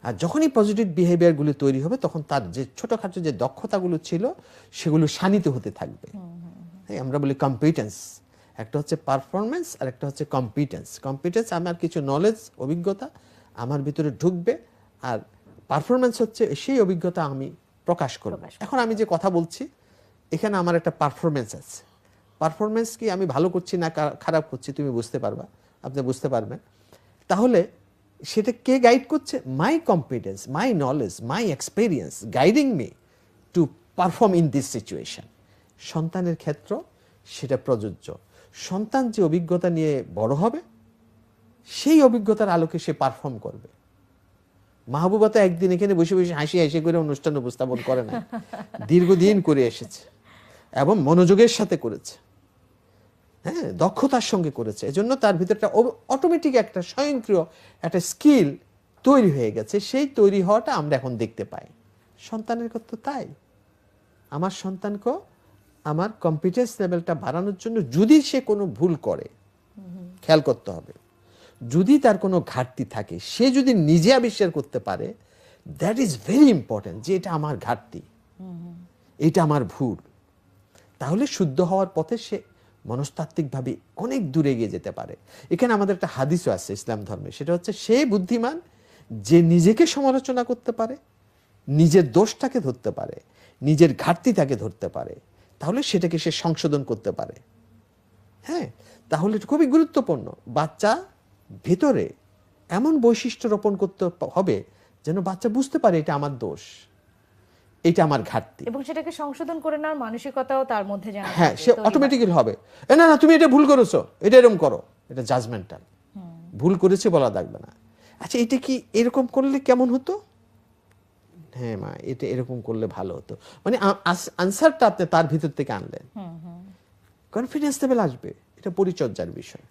আর যখনই পজিটিভ বিহেভিয়ারগুলো তৈরি হবে তখন তার যে ছোটখাটো যে দক্ষতাগুলো ছিল সেগুলো শানিত হতে থাকবে। আমরা বলি কম্পিটেন্স, একটা হচ্ছে পারফরমেন্স আর একটা হচ্ছে কম্পিটেন্স। কম্পিটেন্স আমার কিছু নলেজ অভিজ্ঞতা আমার ভিতরে ঢুকবে, আর পারফরমেন্স হচ্ছে সেই অভিজ্ঞতা আমি প্রকাশ করব। এখন আমি যে কথা বলছি এখানে আমার একটা পারফরমেন্স আছে। পারফরমেন্স কি আমি ভালো করছি না খারাপ করছি তুমি বুঝতে পারবা, আপনি বুঝতে পারবেন। তাহলে সেটা কে গাইড করছে? My competence, my knowledge, my experience guiding me to perform in this situation. সন্তানের ক্ষেত্র সেটা প্রযোজ্য। সন্তান যে অভিজ্ঞতা নিয়ে বড় হবে সেই অভিজ্ঞতার আলোকে সে পারফর্ম করবে। মাহবুবা তো একদিন এখানে বসে বসে হাসি হাসি করে অনুষ্ঠান উপস্থাপন করে না, দীর্ঘদিন করে এসেছে এবং মনোযোগের সাথে করেছে, হ্যাঁ, দক্ষতার সঙ্গে করেছে। এজন্য তার ভিতরটা অটোমেটিক একটা স্বয়ংক্রিয় একটা স্কিল তৈরি হয়ে গেছে। সেই তৈরি হওয়াটা আমরা এখন দেখতে পাই। সন্তানের ক্ষেত্রে তাই। আমার সন্তানকে আমার কম্পিটেন্স লেভেলটা বাড়ানোর জন্য যদি সে কোনো ভুল করে খেয়াল করতে হবে, যদি তার কোনো ঘাটতি থাকে সে যদি নিজে আবিষ্কার করতে পারে, দ্যাট ইজ ভেরি ইম্পর্টেন্ট, যে এটা আমার ঘাটতি, এটা আমার ভুল, তাহলে শুদ্ধ হওয়ার পথে সে মনস্তাত্ত্বিকভাবে অনেক দূরে এগিয়ে যেতে পারে। এখানে আমাদের একটা হাদিসও আছে ইসলাম ধর্মে, সেটা হচ্ছে সে বুদ্ধিমান যে নিজেকে সমালোচনা করতে পারে, নিজের দোষটাকে ধরতে পারে, নিজের ঘাটতিটাকে ধরতে পারে, তাহলে সেটাকে সে সংশোধন করতে পারে। হ্যাঁ, তাহলে এটা খুবই গুরুত্বপূর্ণ। বাচ্চা ভেতরে এমন বৈশিষ্ট্য রোপণ করতে হবে যেন বাচ্চা বুঝতে পারে এটা আমার দোষ, এটা আমার ঘাটতি, এবং সেটাকে সংশোধন করে নেওয়ার মানসিকতাও তার মধ্যে যেন হ্যাঁ সে অটোমেটিক্যালি হবে। না না তুমি এটা ভুল করেছো, এটা এরকম করো, এটা জাজমেন্টাল, ভুল করেছে বলা লাগবে না। আচ্ছা এটা কি এরকম করলে কেমন হতো? হ্যাঁ মা এটা এরকম করলে ভালো হতো, মানে আনসারটা আপনি তার ভিতর থেকে আনলেন, কনফিডেন্স লেভেল আসবে। এটা পরিচর্যার বিষয়।